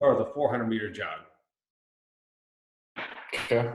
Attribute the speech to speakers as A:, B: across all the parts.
A: or the 400-meter jog.
B: Okay.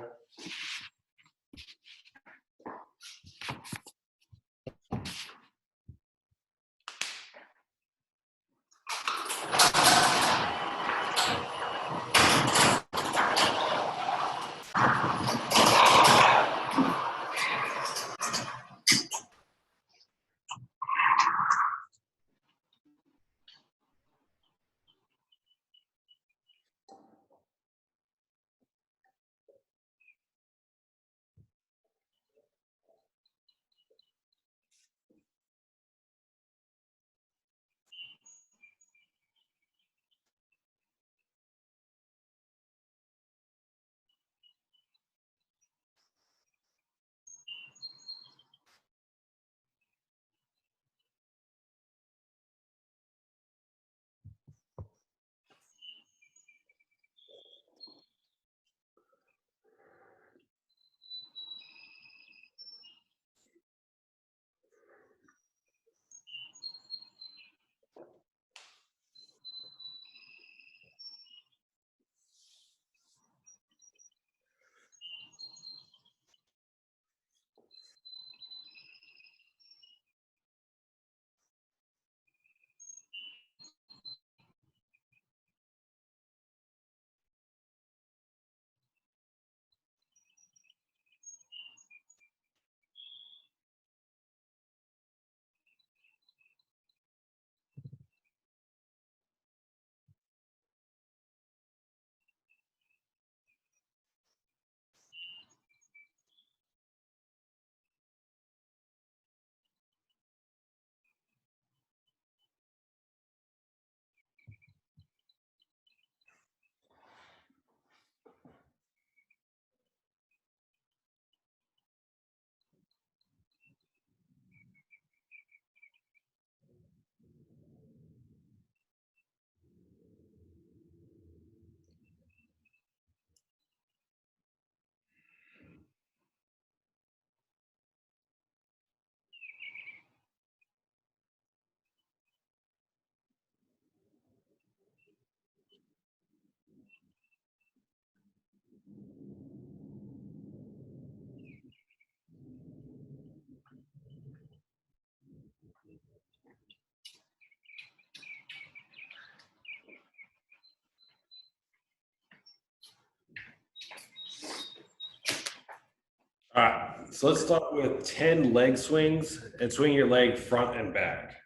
A: All right, so let's start with 10 leg swings and swing your leg front and back.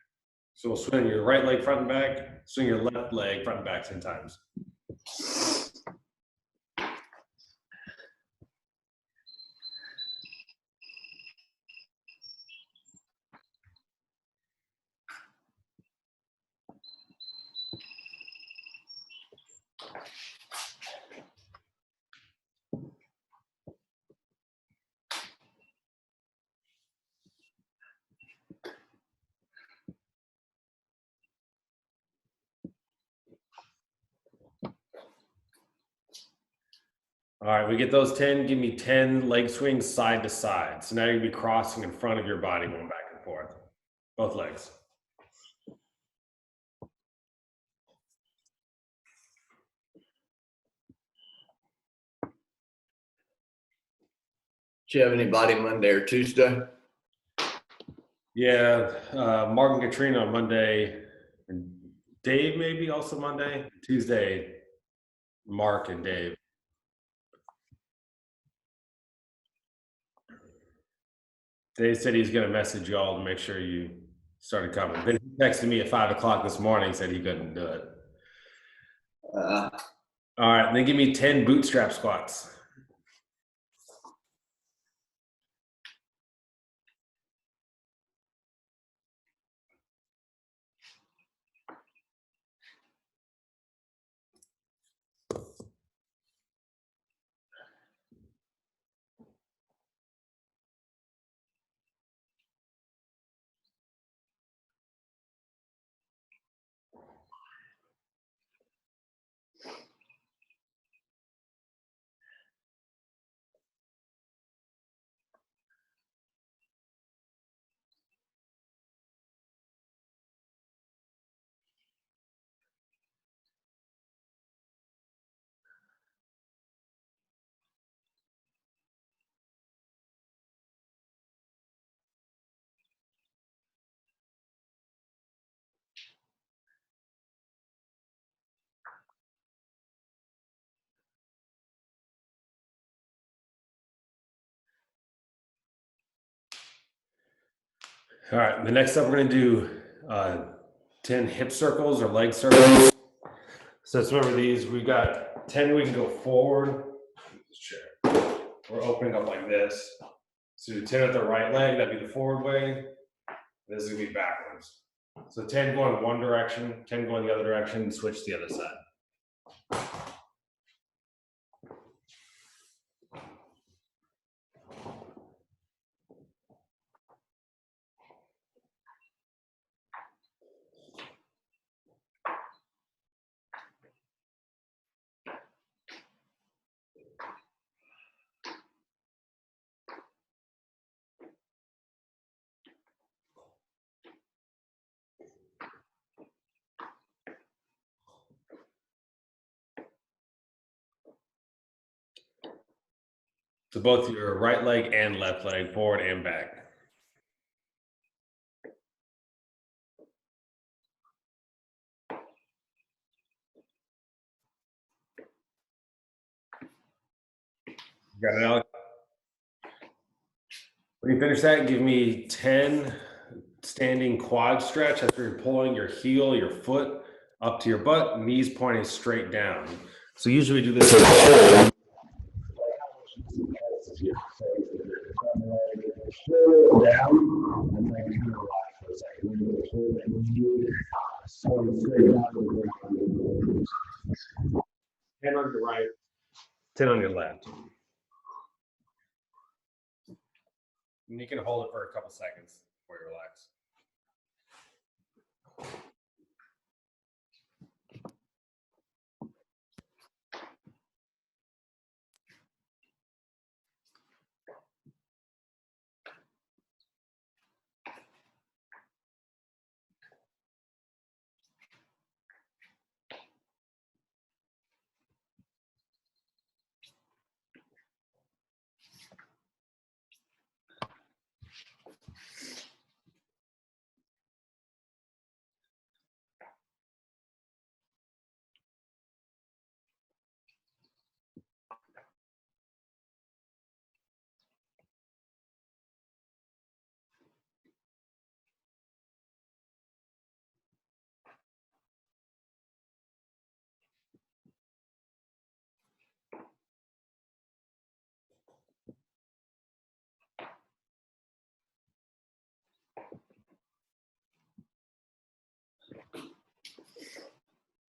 A: So we'll swing your right leg front and back, swing your left leg front and back 10 times. All right, we get those 10, give me 10 leg swings side to side. So now you're gonna be crossing in front of your body, going back and forth, both legs.
B: Do you have anybody Monday or Tuesday?
A: Yeah, Mark and Katrina on Monday, and Dave maybe also Monday. Tuesday, Mark and Dave. Dave said he's gonna message y'all to make sure you started coming. Then he texted me at 5 o'clock this morning, said he couldn't do it. All right, and then give me 10 bootstrap squats. All right, the next up, we're gonna do 10 hip circles or leg circles. So let's remember these. We've got 10, we can go forward. We're opening up like this. So do 10 at the right leg, that'd be the forward way. This is gonna be backwards. So 10 going one direction, 10 going the other direction, switch to the other side. So both your right leg and left leg, forward and back. Got it, Alex? When you finish that, give me 10 standing quad stretch. That's where you're pulling your heel, your foot up to your butt, knees pointing straight down. So usually we do this as a whole. Down, and then kind of relax for a second. 10 on your right, 10 on your left. And you can hold it for a couple seconds before you relax.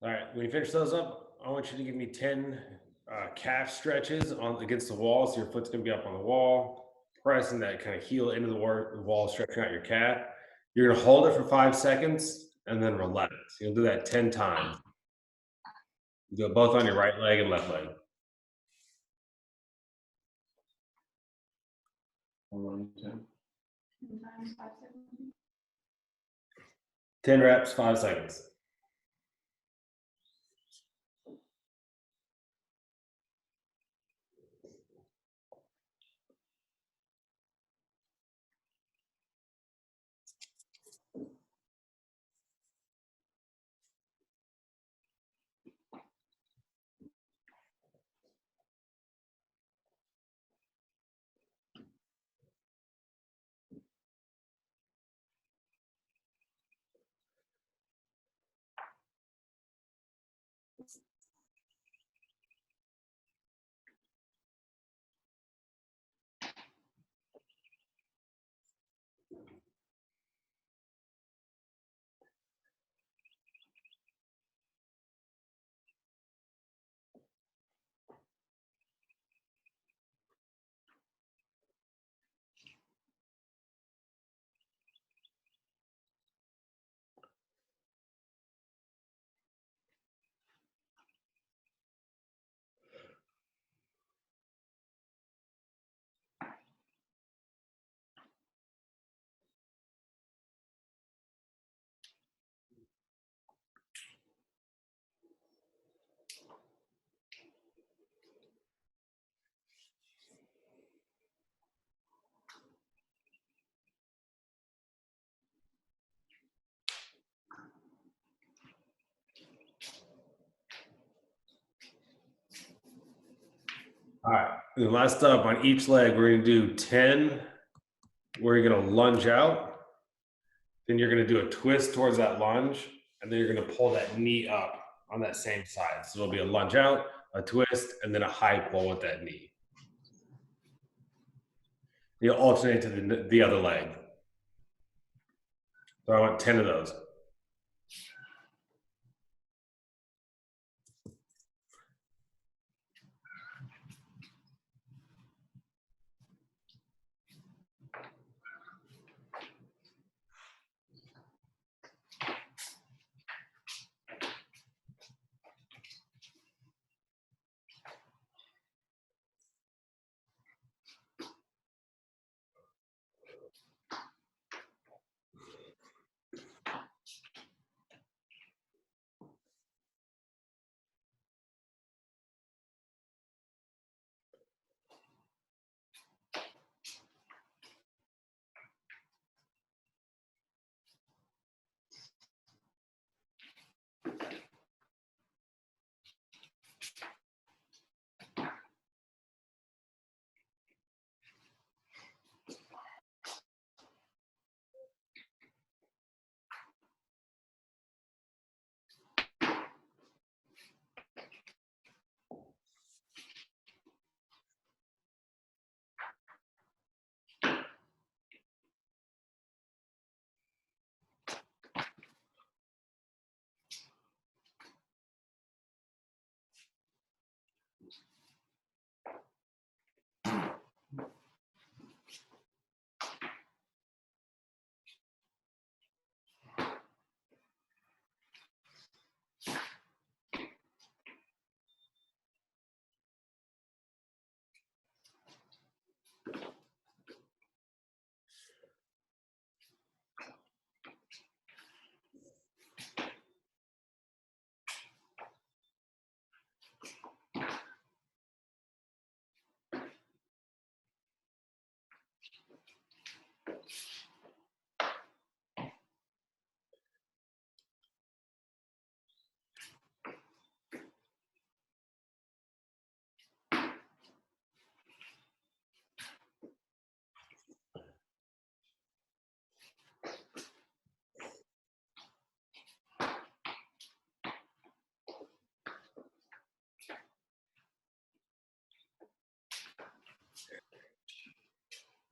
A: All right, when you finish those up, I want you to give me 10 calf stretches against the wall. So your foot's gonna be up on the wall, pressing that kind of heel into the wall, stretching out your calf. You're gonna hold it for 5 seconds and then relax. You'll do that 10 times. You do it both on your right leg and left leg. 10 reps, 5 seconds. All right, and last up on each leg, we're gonna do 10 where you're gonna lunge out. Then you're going to do a twist towards that lunge, and then you're going to pull that knee up on that same side. So it'll be a lunge out, a twist, and then a high pull with that knee. You'll alternate to the other leg. So I want 10 of those.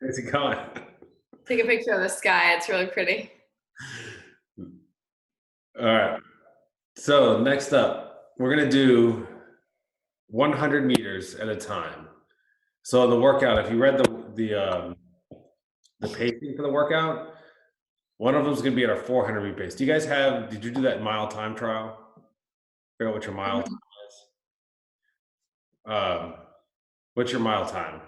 A: How's it going?
C: Take a picture of the sky. It's really pretty.
A: All right. So next up, we're going to do 100 meters at a time. So the workout, if you read the pacing for the workout, one of them is going to be at our 400 meter pace. Did you do that mile time trial? Figure out what your mile time is. What's your mile time?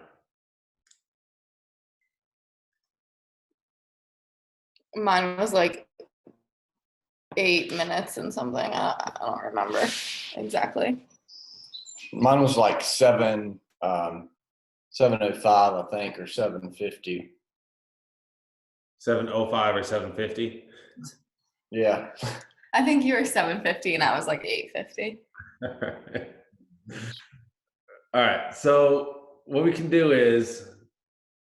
C: Mine was like 8 minutes and something. I don't remember exactly.
B: Mine was like 7:05, I think, or 7:50.
A: 7:05 or 7:50?
B: Yeah.
C: I think you were 7:50 and I was like 8:50.
A: All right. So what we can do is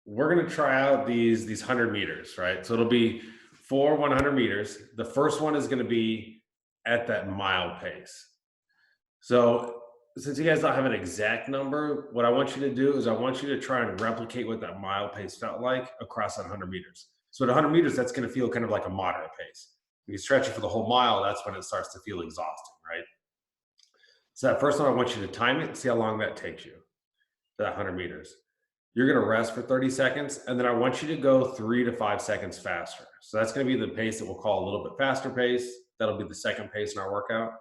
A: we're going to try out these 100 meters, right? So it'll be 4 100 meters. The first one is going to be at that mile pace. So since you guys don't have an exact number, what I want you to do is I want you to try and replicate what that mile pace felt like across that 100 meters. So at 100 meters, that's going to feel kind of like a moderate pace. If you stretch it for the whole mile, that's when it starts to feel exhausting, right? So that first one, I want you to time it and see how long that takes you for that 100 meters. You're going to rest for 30 seconds, and then I want you to go 3 to 5 seconds faster. So that's going to be the pace that we'll call a little bit faster pace. That'll be the second pace in our workout.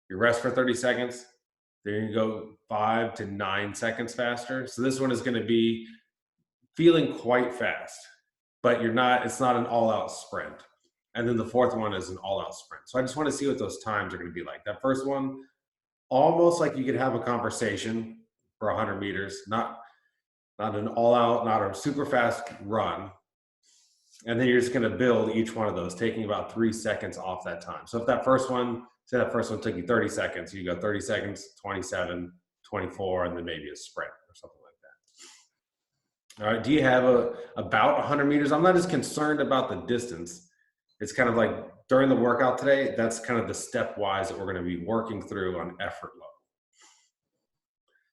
A: You rest for 30 seconds, then you go 5 to 9 seconds faster. So this one is going to be feeling quite fast, but it's not an all-out sprint. And then the fourth one is an all-out sprint. So I just want to see what those times are going to be like. That first one, almost like you could have a conversation for 100 meters, not an all-out, not a super fast run. And then you're just going to build each one of those, taking about 3 seconds off that time. So if that first one took you 30 seconds, you go 30 seconds, 27, 24, and then maybe a sprint or something like All right. Do you have about 100 meters? I'm not as concerned about the distance. It's kind of like during the workout today, that's kind of the stepwise that we're going to be working through on effort level.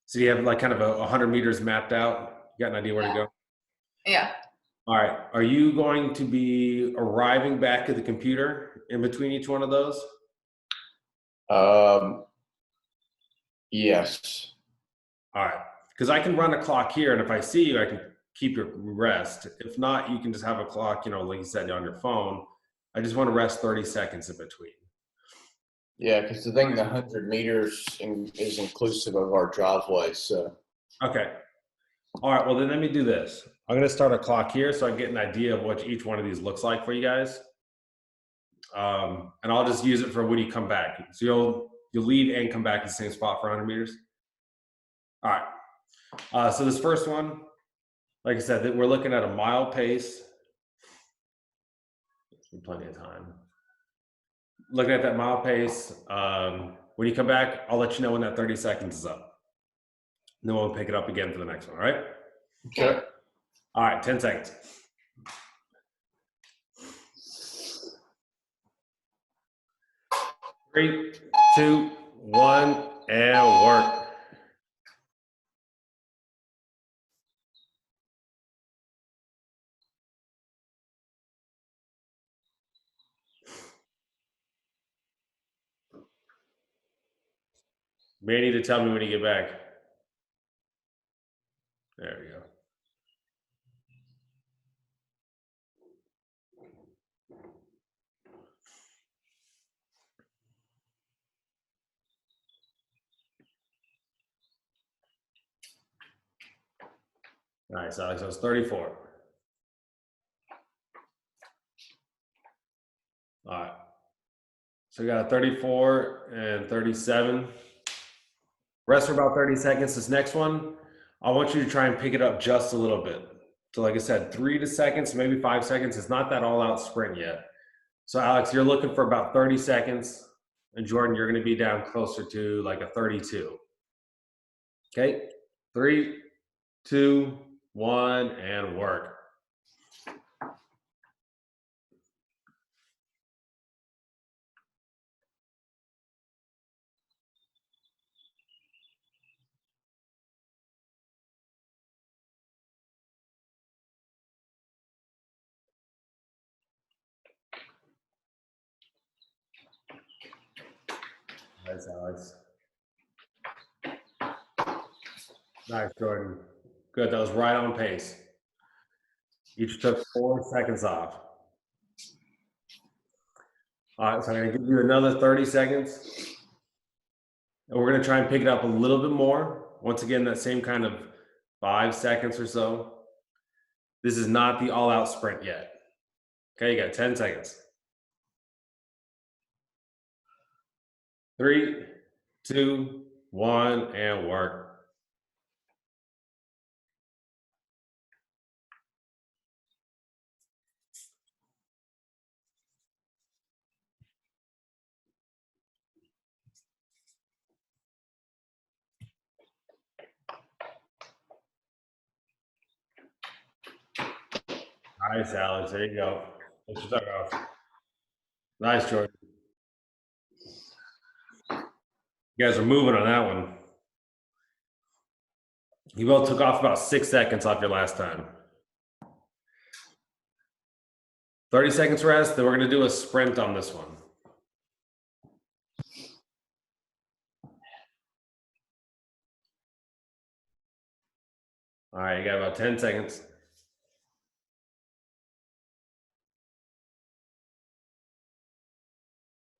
A: So you have like kind of a 100 meters mapped out? You got an idea where to go?
C: Yeah.
A: All right. Are you going to be arriving back at the computer in between each one of those?
B: Yes.
A: All right. Because I can run a clock here, and if I see you, I can keep your rest. If not, you can just have a clock, like you said, on your phone. I just want to rest 30 seconds in between.
B: Yeah, because the 100 meters is inclusive of our driveway. So.
A: Okay. All right. Well, then let me do this. I'm going to start a clock here so I get an idea of what each one of these looks like for you guys. And I'll just use it for when you come back. So you'll leave and come back to the same spot for 100 meters. All right. So this first one, like I said, that we're looking at a mile pace. Plenty of time. Looking at that mile pace. When you come back, I'll let you know when that 30 seconds is up. And then we'll pick it up again for the next one. All right.
B: Okay.
A: All right. 10 seconds. 3, 2, 1, and work. May need to tell me when you get back. There we go. Nice, Alex. That was 34. All right. So we got a 34 and 37. Rest for about 30 seconds. This next one, I want you to try and pick it up just a little bit. So like I said, 3 seconds, maybe 5 seconds. It's not that all out sprint yet. So Alex, you're looking for about 30 seconds. And Jordan, you're going to be down closer to like a 32. Okay. 3, 2, 1, and work. Nice, Alex. Nice, Jordan. Good. That was right on pace. Each took 4 seconds off. All right, so I'm going to give you another 30 seconds. And we're going to try and pick it up a little bit more. Once again, that same kind of 5 seconds or so. This is not the all-out sprint yet. Okay, you got 10 seconds. 3, 2, 1, and work. Nice, Alex. There you go. Let's start off. Nice, Jordan. You guys are moving on that one. You both took off about 6 seconds off your last time. 30 seconds rest, then we're going to do a sprint on this one. All right, you got about 10 seconds.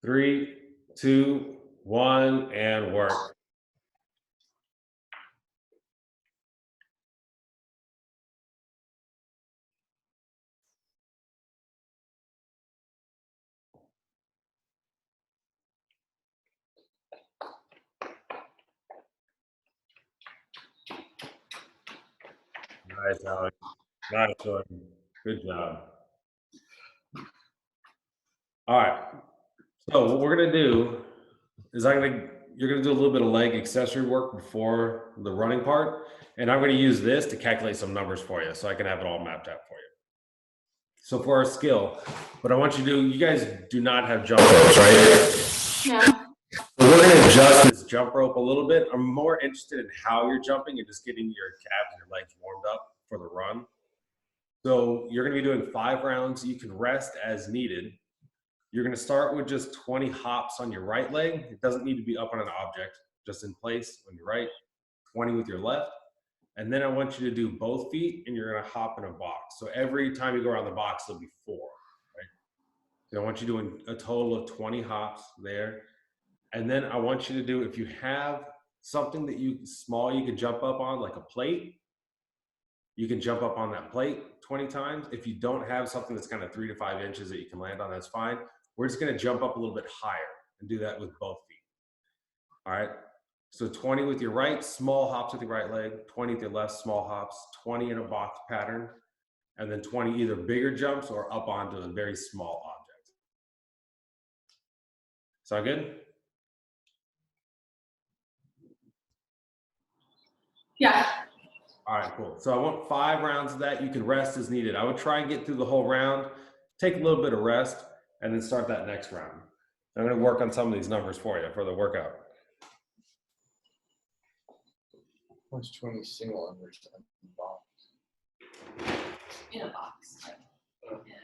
A: 3, 2, 1, and work. Nice, Alex. Nice, Jordan. Good job. All right. So what we're gonna do is I'm gonna you're gonna do a little bit of leg accessory work before the running part. And I'm gonna use this to calculate some numbers for you so I can have it all mapped out for you. So for our skill, what I want you to do, you guys do not have jump ropes, right?
C: No.
A: So we're gonna adjust this jump rope a little bit. I'm more interested in how you're jumping and just getting your calves and your legs warmed up for the run. So you're gonna be doing 5 rounds. You can rest as needed. You're gonna start with just 20 hops on your right leg. It doesn't need to be up on an object, just in place on your right, 20 with your left. And then I want you to do both feet and you're gonna hop in a box. So every time you go around the box, there'll be 4, right? So I want you doing a total of 20 hops there. And then I want you to do, if you have something that you small you can jump up on, like a plate, you can jump up on that plate 20 times. If you don't have something that's kind of 3 to 5 inches that you can land on, that's fine. We're just gonna jump up a little bit higher and do that with both feet. All right. So 20 with your right, small hops with your right leg, 20 with your left, small hops, 20 in a box pattern, and then 20 either bigger jumps or up onto a very small object. Sound good?
C: Yeah.
A: All right, cool. So I want 5 rounds of that. You can rest as needed. I would try and get through the whole round, take a little bit of rest, and then start that next round. I'm gonna work on some of these numbers for you for the workout.
B: What's 20 single unders in the box?
C: In a box. Yeah.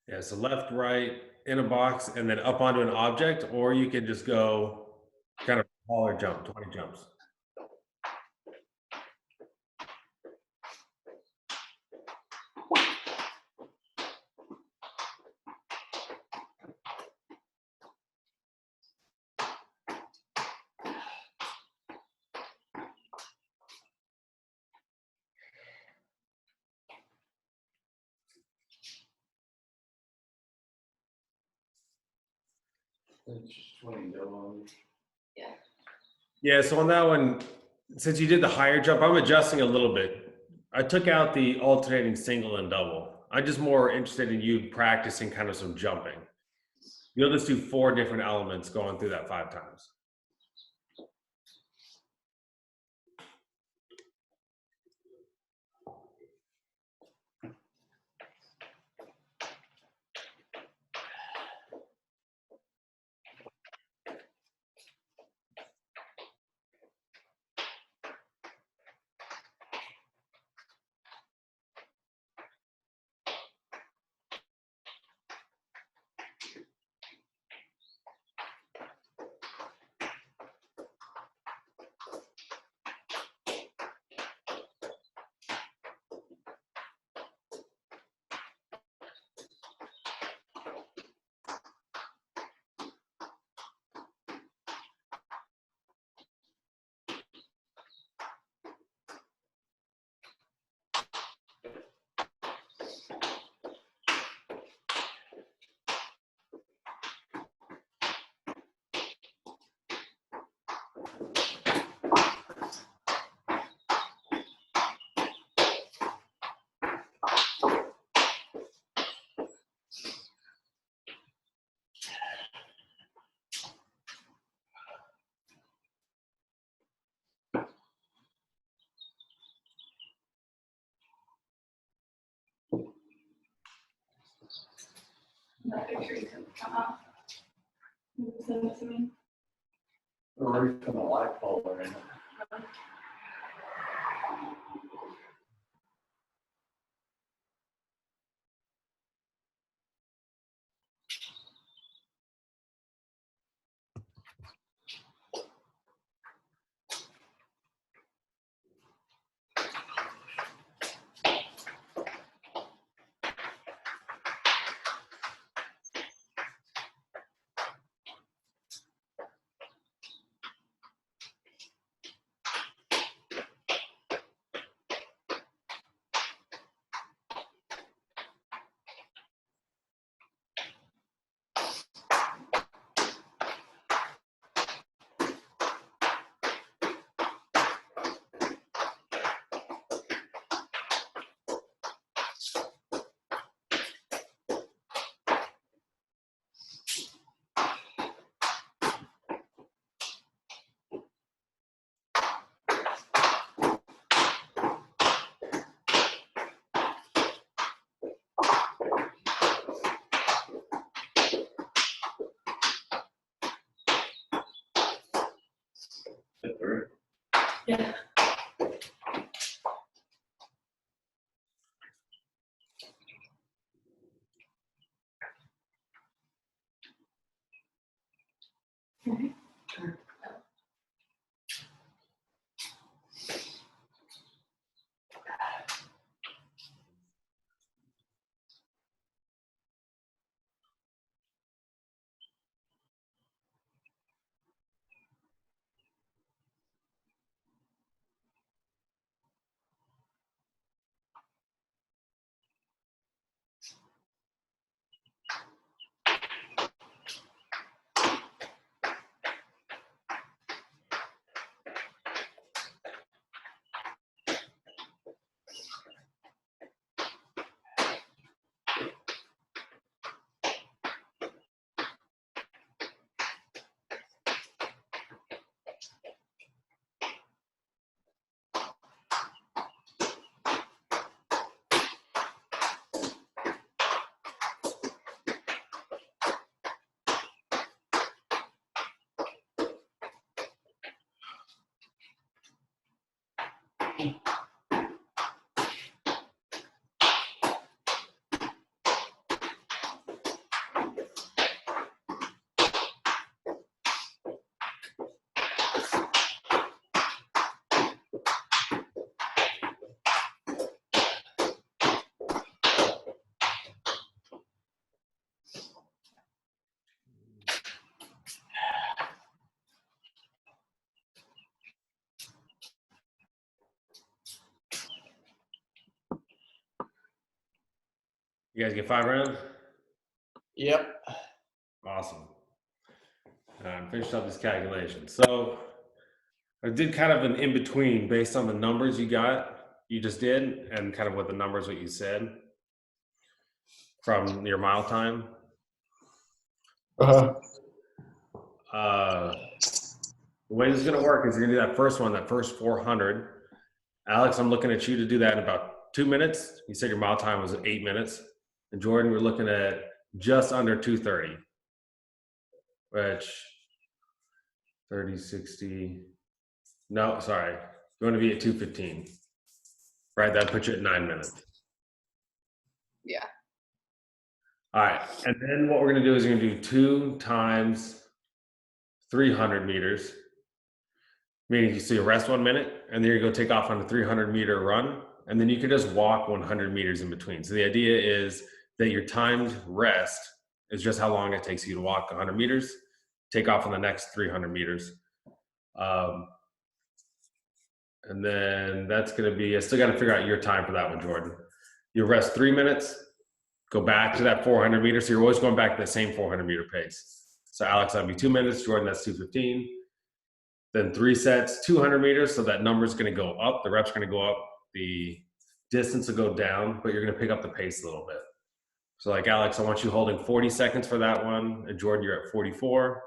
A: Yeah, so left, right, in a box, and then up onto an object, or you could just go kind of taller jump, 20 jumps.
B: It's just 20 double unders.
A: Yeah, so on that one, since you did the higher jump, I'm adjusting a little bit. I took out the alternating single and double. I'm just more interested in you practicing kind of some jumping. You'll just do 4 different elements going through that 5 times.
C: That picture you can come out. Send it to me.
B: Or from a light pole in it.
C: Yeah.
A: You guys get 5 rounds?
B: Yep.
A: Awesome. Finished up this calculation. So I did kind of an in-between based on the numbers you just did, and kind of what the numbers what you said from your mile time.
B: Uh-huh.
A: The way this is going to work is you're going to do that first one, that first 400. Alex, I'm looking at you to do that in about 2 minutes. You said your mile time was 8 minutes. And Jordan, we're looking at just under 2:30, which 30, 60. No, sorry. You're going to be at 2:15. Right? That puts you at 9 minutes.
C: Yeah.
A: All right. And then what we're going to do is you're going to do 2 times 300 meters. Meaning you rest 1 minute, and then you go take off on a 300-meter run, and then you can just walk 100 meters in between. So the idea is that your timed rest is just how long it takes you to walk 100 meters, take off on the next 300 meters. And then that's going to be, I still got to figure out your time for that one, Jordan. You rest 3 minutes, go back to that 400 meters. So you're always going back to the same 400-meter pace. So Alex, that'd be 2 minutes. Jordan, that's 2:15. Then 3 sets, 200 meters. So that number's going to go up. The rep's going to go up. The distance will go down, but you're going to pick up the pace a little bit. So like Alex, I want you holding 40 seconds for that one. And Jordan, you're at 44.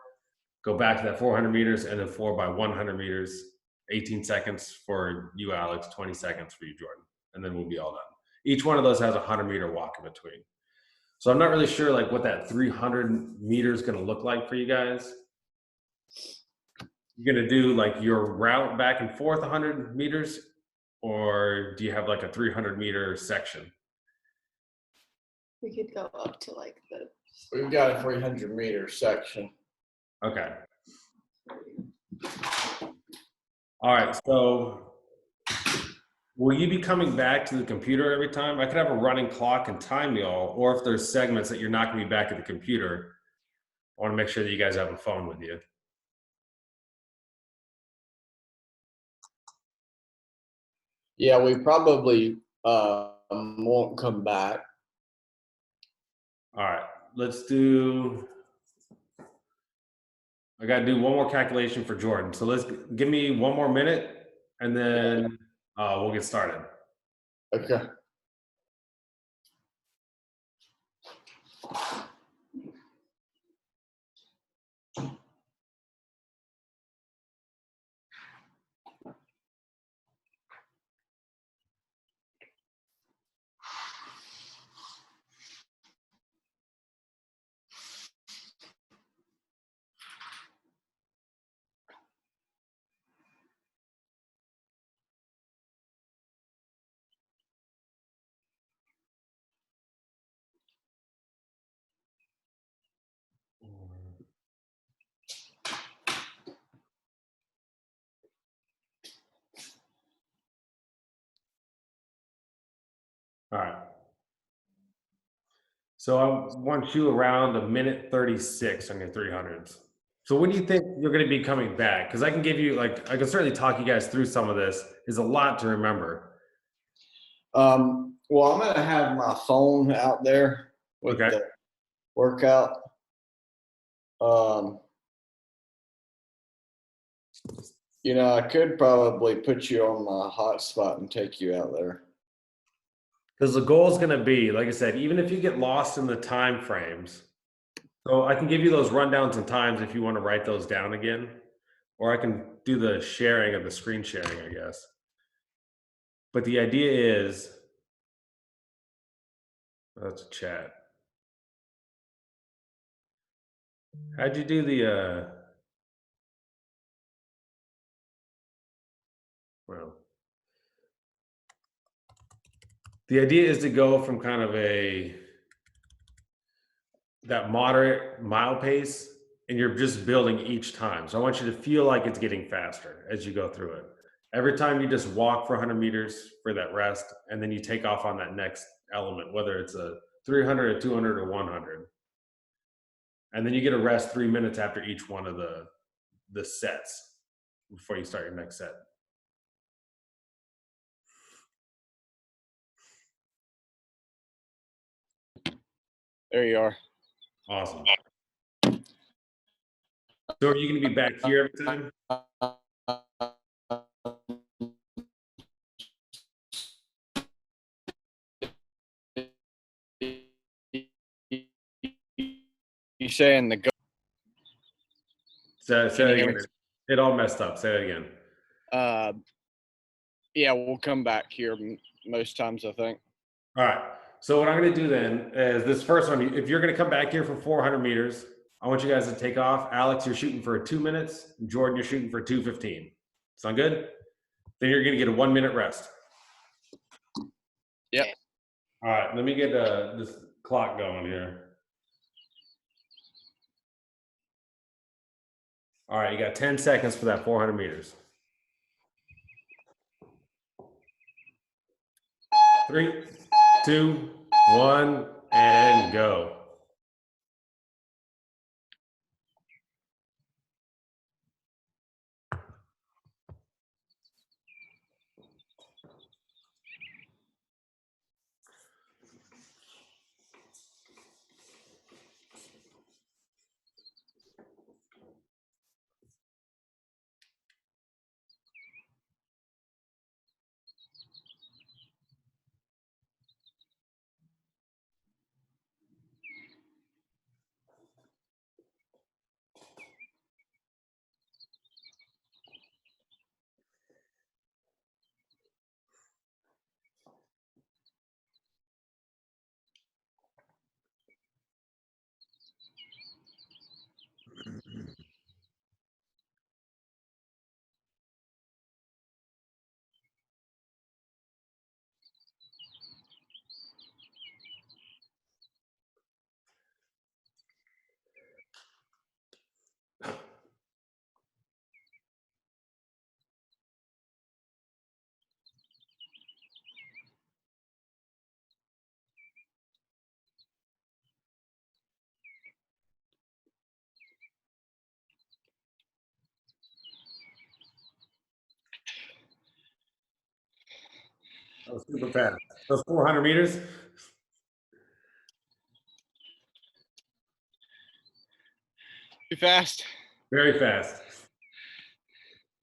A: Go back to that 400 meters and then 4 by 100 meters. 18 seconds for you, Alex. 20 seconds for you, Jordan. And then we'll be all done. Each one of those has a 100-meter walk in between. So I'm not really sure like what that 300 meters is going to look like for you guys. You're gonna do like your route back and forth 100 meters, or do you have like a 300-meter section?
C: We could go up to like the.
B: We've got a 300-meter section.
A: Okay. All right. So will you be coming back to the computer every time? I could have a running clock and time y'all, or if there's segments that you're not gonna be back at the computer, I want to make sure that you guys have a phone with you.
B: Yeah, we probably won't come back.
A: All right. Let's do. I got to do one more calculation for Jordan. So let's give me one more minute, and then we'll get started.
B: Okay.
A: All right. So I want you around a minute 36 on your 300s. So when do you think you're going to be coming back? Because I can give you, like, I can certainly talk you guys through some of this. There's a lot to remember.
B: Well, I'm gonna have my phone out there with
A: Okay.
B: the workout. You know, I could probably put you on my hotspot and take you out there.
A: Because the goal is going to be, like I said, even if you get lost in the time frames, so I can give you those rundowns and times if you want to write those down again, or I can do the sharing of the screen sharing, I guess. But the idea is, that's a chat. How'd you do the, well, the idea is to go from kind of that moderate mile pace, and you're just building each time. So I want you to feel like it's getting faster as you go through it. Every time you just walk for 100 meters for that rest, and then you take off on that next element, whether it's a 300, a 200, or 100. And then you get a rest 3 minutes after each one of the sets before you start your next set.
B: There you are.
A: Awesome. So are you going to be back here every time?
B: You saying the go?
A: Say
B: Can
A: that
B: you hear
A: again. It all messed up. Say that again.
B: Yeah, we'll come back here most times, I think.
A: All right. So what I'm going to do then is this first one, if you're going to come back here for 400 meters, I want you guys to take off. Alex, you're shooting for 2 minutes. Jordan, you're shooting for 2:15. Sound good? Then you're going to get a 1 minute rest.
B: Yep.
A: All right. Let me get this clock going here. All right. You got 10 seconds for that 400 meters. 3, 2, 1, and go. That was super fast. Those 400 meters.
D: Too fast.
A: Very fast.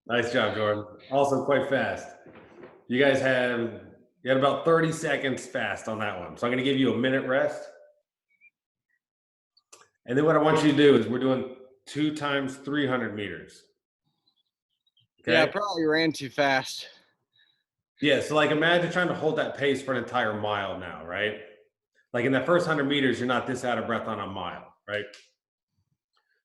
A: Nice job, Jordan. Also quite fast. You guys had about 30 seconds fast on that one. So I'm going to give you a minute rest. And then what I want you to do is we're doing 2 times 300 meters. Okay?
D: Yeah, I probably ran too fast.
A: Yeah, so like imagine trying to hold that pace for an entire mile now, right? Like in that first 100 meters, you're not this out of breath on a mile, right?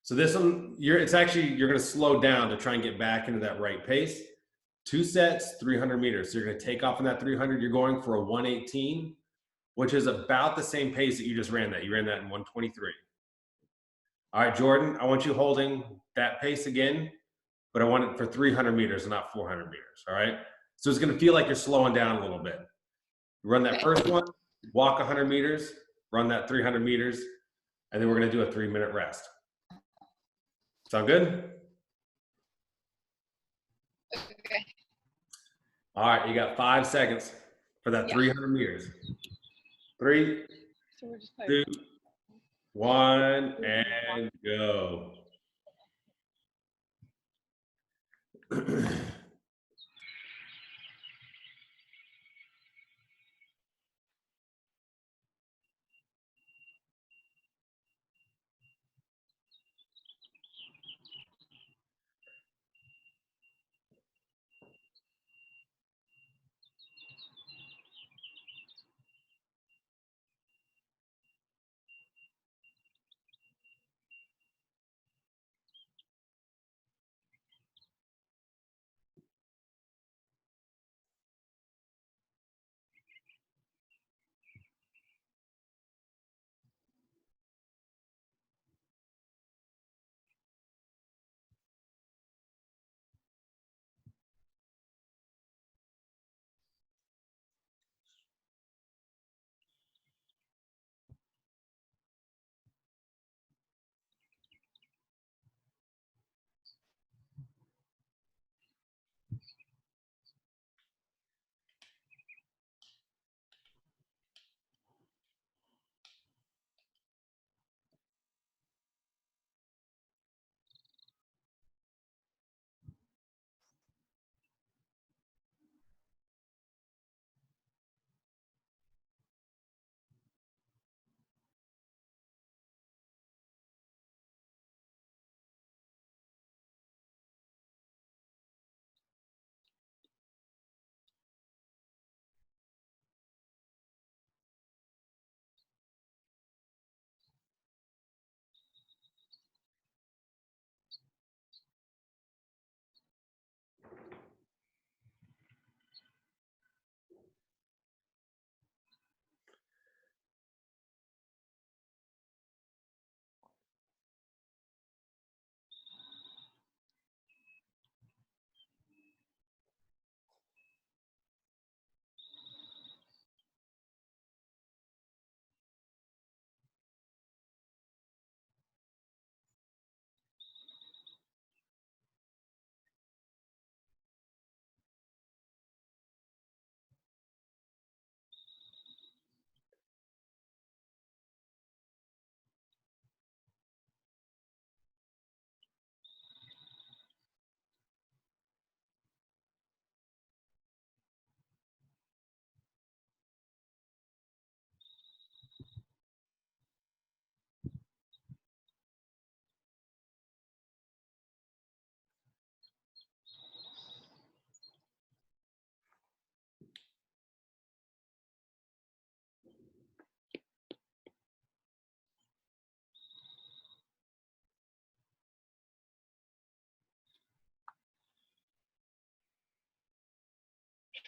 A: So this one, you're going to slow down to try and get back into that right pace. 2 sets, 300 meters. So you're going to take off on that 300. You're going for a 118, which is about the same pace that you just ran that. You ran that in 123. All right, Jordan, I want you holding that pace again, but I want it for 300 meters and not 400 meters, all right? So it's going to feel like you're slowing down a little bit. Run that first one, walk 100 meters, run that 300 meters, and then we're going to do a 3-minute rest. Sound good?
C: Okay.
A: All right, you got 5 seconds for that 300 meters. 3, 2, 1, and go.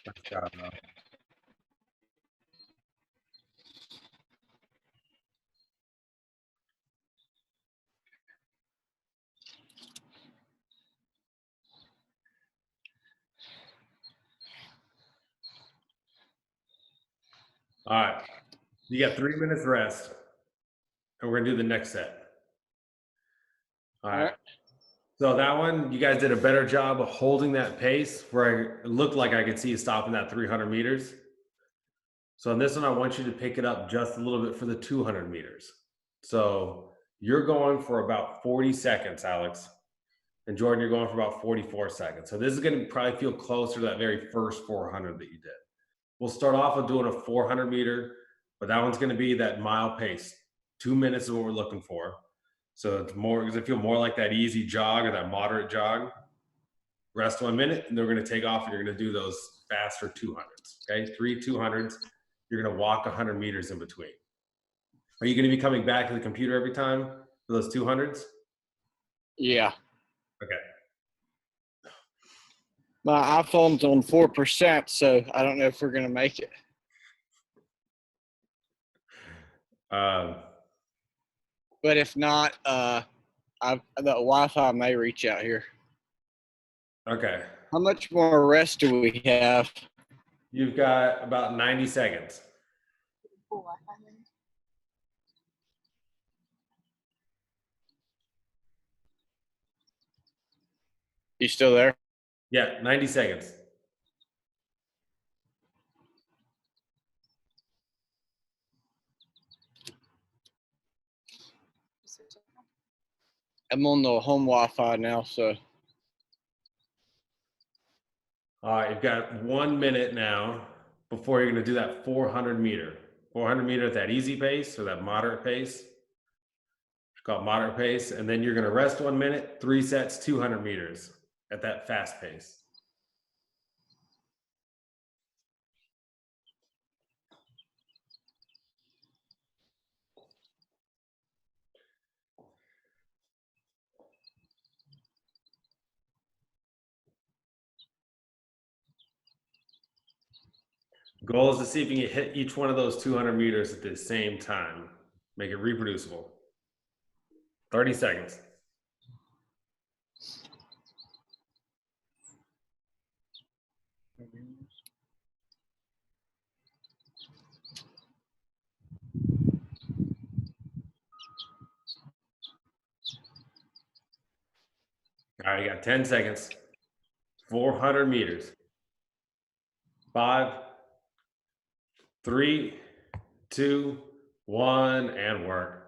A: Nice job, man. All right, you got 3 minutes rest, and we're gonna do the next set. All right. So that one, you guys did a better job of holding that pace where it looked like I could see you stopping that 300 meters. So on this one, I want you to pick it up just a little bit for the 200 meters. So you're going for about 40 seconds, Alex. And Jordan, you're going for about 44 seconds. So this is going to probably feel closer to that very first 400 that you did. We'll start off with doing a 400 meter, but that one's going to be that mile pace. 2 minutes is what we're looking for. So it's more, does it feel more like that easy jog or that moderate jog? Rest 1 minute, and then we're going to take off and you're going to do those faster 200s. Okay, 3 200s. You're going to walk 100 meters in between. Are you going to be coming back to the computer every time for those 200s?
D: Yeah.
A: Okay.
D: My iPhone's on 4%, so I don't know if we're gonna make it. But if not, the Wi-Fi may reach out here.
A: Okay.
D: How much more rest do we have?
A: You've got about 90 seconds.
D: You still there?
A: Yeah, 90 seconds.
D: I'm on the home Wi-Fi now, so
A: All right, you've got 1 minute now before you're going to do that 400 meter. 400 meter at that easy pace or that moderate pace. It's called moderate pace. And then you're going to rest 1 minute, 3 sets, 200 meters at that fast pace. Goal is to see if you can hit each one of those 200 meters at the same time. Make it reproducible. 30 seconds. All right, you got 10 seconds. 400 meters. 5, 3, 2, 1, and work.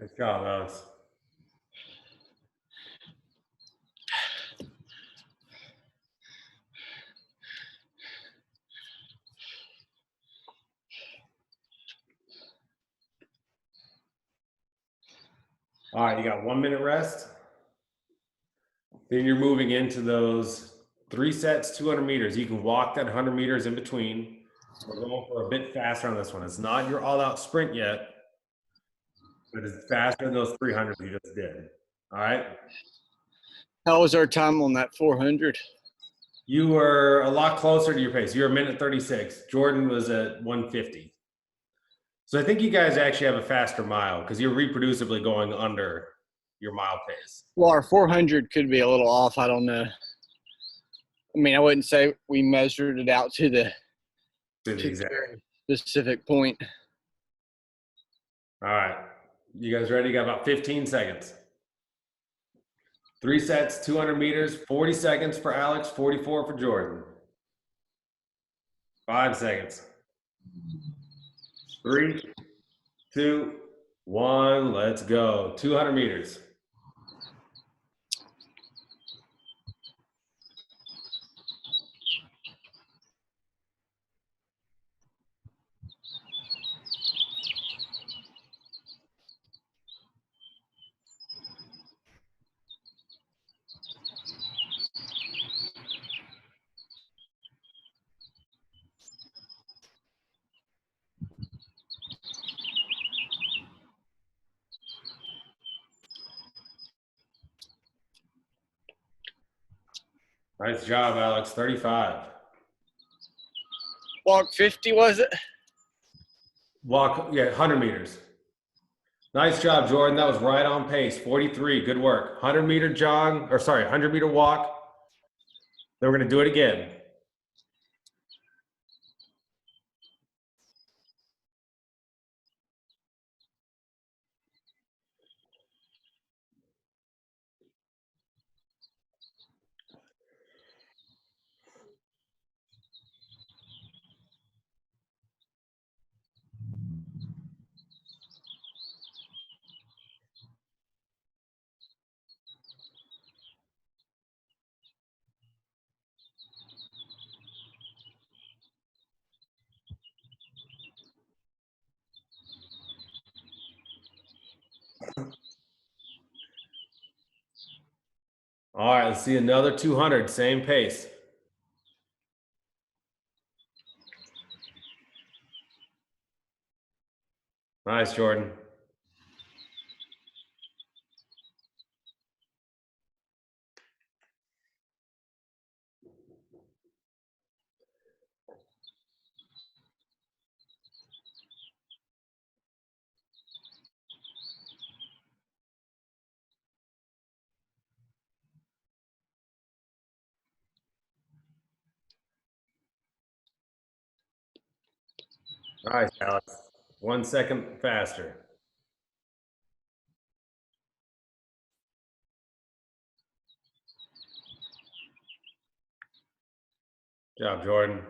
A: Nice job, Alex. All right, you got 1 minute rest. Then you're moving into those 3 sets, 200 meters. You can walk that 100 meters in between. We're going for a bit faster on this one. It's not your all-out sprint yet, but it's faster than those 300 you just did. All right.
D: how was our time on that 400?
A: You were a lot closer to your pace. You're a minute 36. Jordan was at 150. So I think you guys actually have a faster mile because you're reproducibly going under your mile pace.
D: Well, our 400 could be a little off. I don't know. I mean, I wouldn't say we measured it out to the
A: Exactly.
D: very specific point.
A: All right. You guys ready? You got about 15 seconds. 3 sets, 200 meters, 40 seconds for Alex, 44 for Jordan. 5 seconds. 3, 2, 1, let's go. 200 meters. Nice job, Alex. 35.
D: Walk 50, was it?
A: Walk, yeah, 100 meters. Nice job, Jordan. That was right on pace. 43. Good work. 100-meter jog, or sorry, 100-meter walk. Then we're going to do it again. All right, let's see another 200, same pace. Nice, Jordan. Nice, Alex. 1 second faster. Good job, Jordan.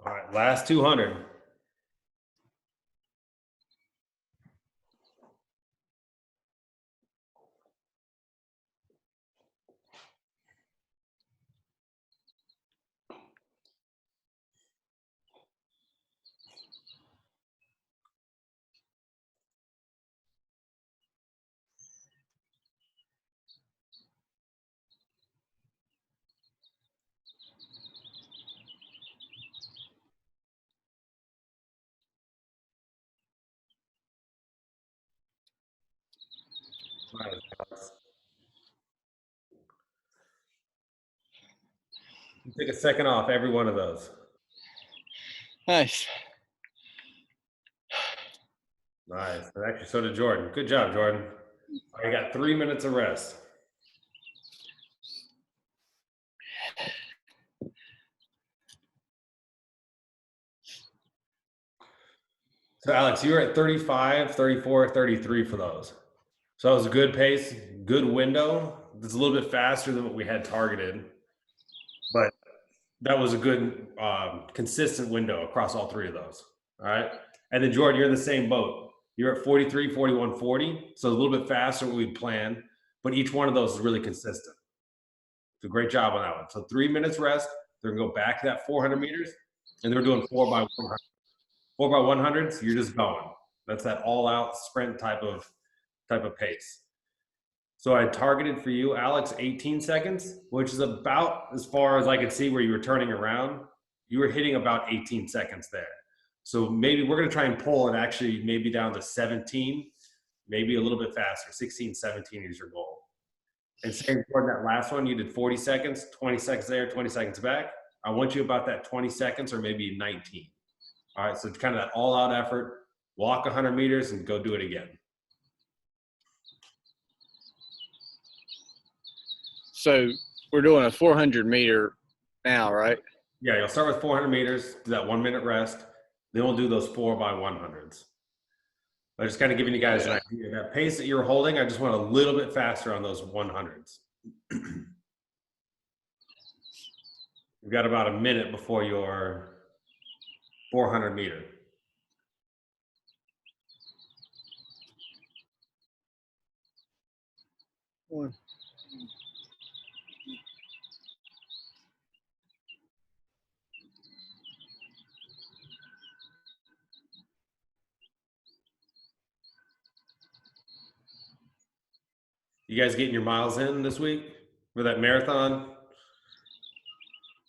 A: All right, last 200. Nice, Alex. You take a second off every one of those.
D: Nice.
A: Nice. And actually, so did Jordan. Good job, Jordan. All right, you got 3 minutes of rest. So, Alex, you were at 35, 34, 33 for those. So that was a good pace, good window. It's a little bit faster than what we had targeted, but that was a good consistent window across all 3 of those. All right. And then Jordan, you're in the same boat. You're at 43, 41, 40. So a little bit faster than we'd planned, but each one of those is really consistent. So great job on that one. So 3 minutes rest. They're gonna go back to that 400 meters, And they're doing 4x100s. You're just going. That's that all-out sprint type of pace. So I targeted for you, Alex, 18 seconds, which is about as far as I could see where you were turning around. You were hitting about 18 seconds there. So maybe we're going to try and pull it actually maybe down to 17, maybe a little bit faster. 16, 17 is your goal. And same for that last one, you did 40 seconds, 20 seconds there, 20 seconds back. I want you about that 20 seconds or maybe 19. All right, so it's kind of that all-out effort. Walk 100 meters and go do it again.
D: So we're doing a 400 meter now, right?
A: Yeah, you'll start with 400 meters, do that 1 minute rest. Then we'll do those 4x100s. I'm just kind of giving you guys an idea. That pace that you're holding, I just want a little bit faster on those 100s. You've got about a minute before your 400 meter.
D: One.
A: You guys getting your miles in this week for that marathon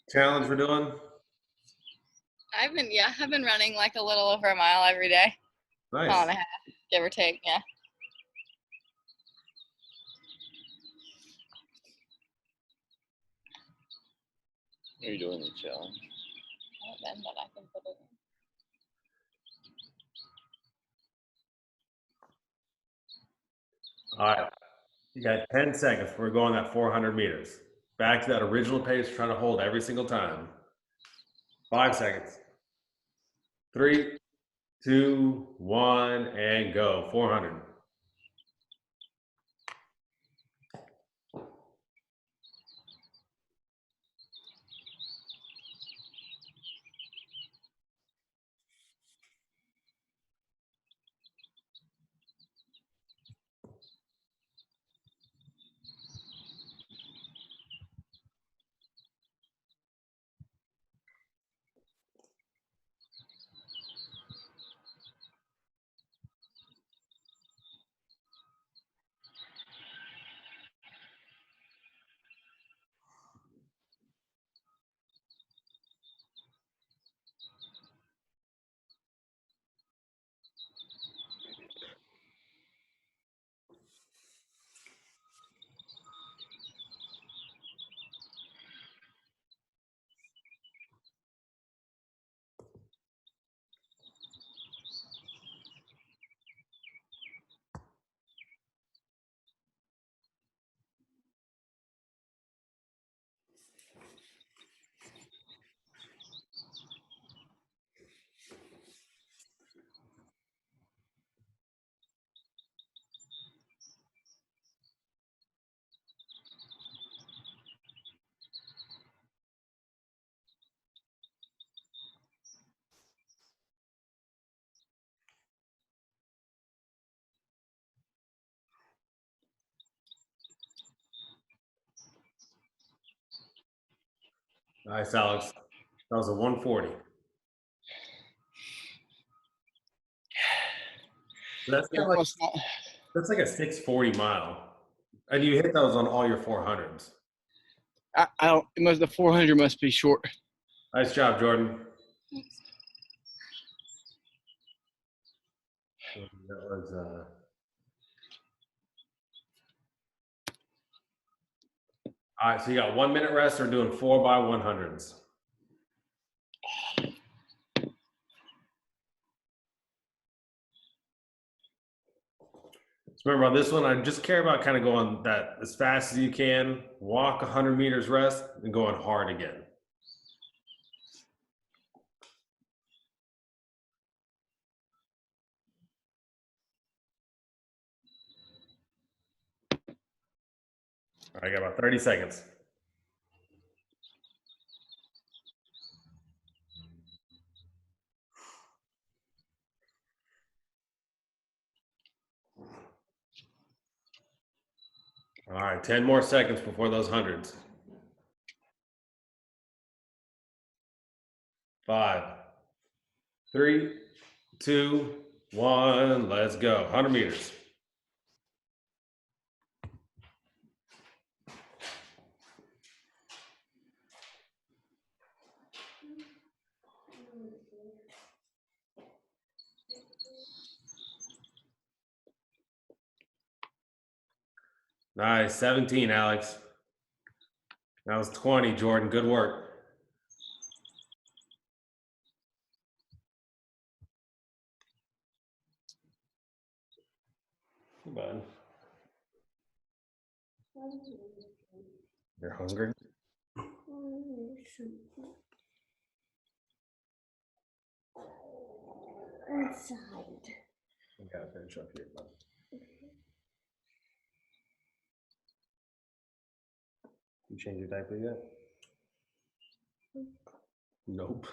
A: challenge we're doing?
C: I've been running like a little over a mile every day.
A: Nice.
C: Mile and a half, give or take. Yeah.
D: You're doing the challenge.
C: Then, but I can put it in.
A: All right. You got 10 seconds. We're going that 400 meters. Back to that original pace, trying to hold every single time. 5 seconds. 3, 2, 1, and go. 400. Nice, Alex. That was a 140. That's kind of like, that's like a 640 mile. And you hit those on all your 400s.
D: I don't. The 400 must be short.
A: Nice job, Jordan. That was all right, so you got 1 minute rest. We're doing 4x100s. So remember on this one, I just care about kind of going that as fast as you can, walk 100 meters rest, and going hard again. All right, I got about 30 seconds. All right, 10 more seconds before those hundreds. 5, 3, 2, 1. Let's go. 100 meters. Nice. 17, Alex. That was 20, Jordan. Good work. Bud. You're hungry?
E: Inside.
A: I gotta finish up here, bud. You change your diaper yet? Nope.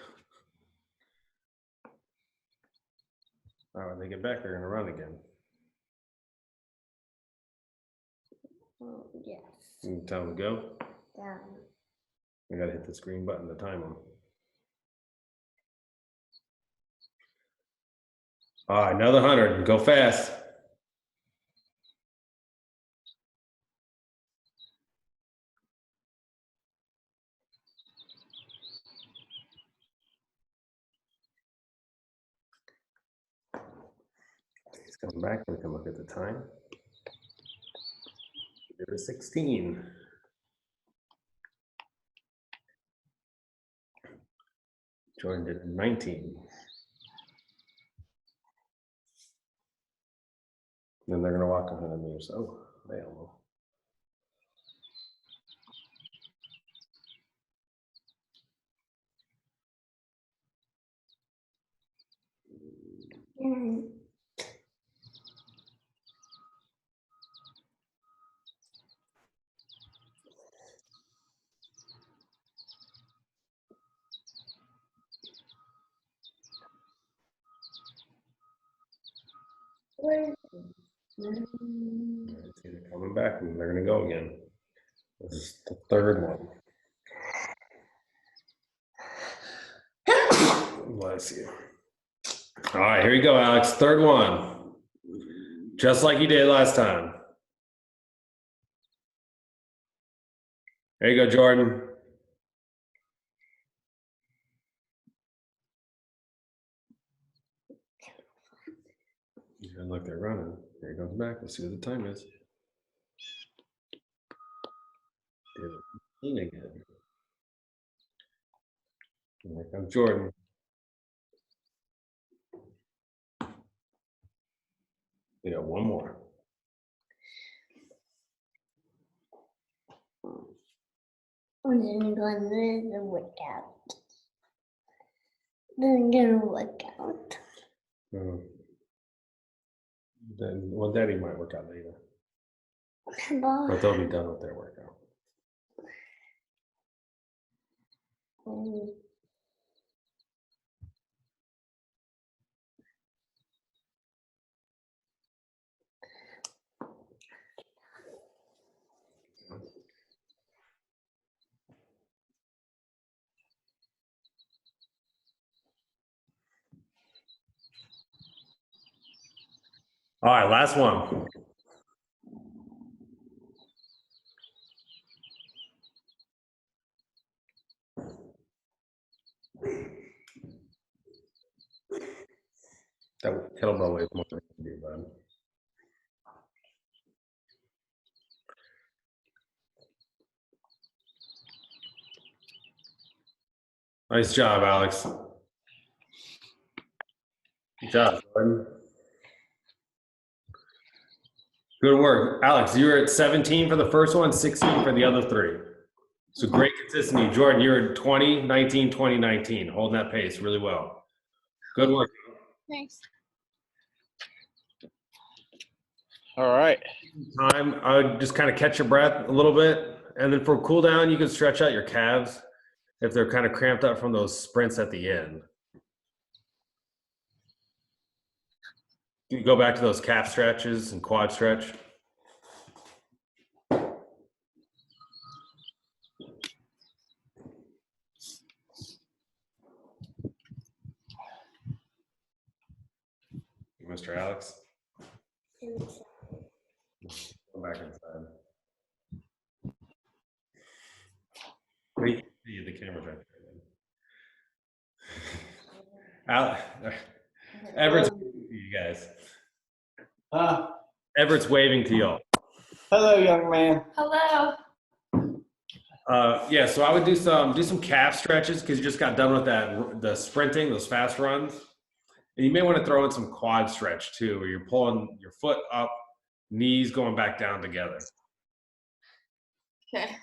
A: All right, when they get back, they're gonna run again.
E: Yes.
A: You tell them to go.
E: Down.
A: I gotta hit this green button to time them. All right, another 100. Go fast. He's coming back. We can look at the time. There is 16. Jordan did 19. Then they're gonna walk 100 meters. Oh, they almost. See, they're coming back and they're gonna go again. This is the third one. Bless you. All right, here you go, Alex. Third one. Just like you did last time. There you go, Jordan. And look, they're running. Here he comes back. Let's see what the time is. Again. And here comes Jordan. We got one more.
E: And then I'm going to work out. Then I'm going to work out.
A: Then, well, Daddy might work out later,
E: Bye.
A: but they'll be done with their workout. All right, last one. That kettlebell weighs more than you do, bud. Nice job, Alex. Good job, Jordan. Good work. Alex, you were at 17 for the first one, 16 for the other three. So great consistency. Jordan, you're at 20, 19, 20, 19, holding that pace really well. Good work.
C: Thanks.
D: All right.
A: Time, I would just kind of catch your breath a little bit. And then for cool down, you can stretch out your calves if they're kind of cramped up from those sprints at the end. You go back to those calf stretches and quad stretch. Mr. Alex.
E: Inside.
A: Go back inside. Wait, see the camera's right there. Everett's waving to you guys. Everett's waving to y'all.
B: Hello, young man.
C: Hello.
A: Yeah, so I would do some calf stretches because you just got done with the sprinting, those fast runs. And you may want to throw in some quad stretch too, where you're pulling your foot up, knees going back down together.
C: Okay.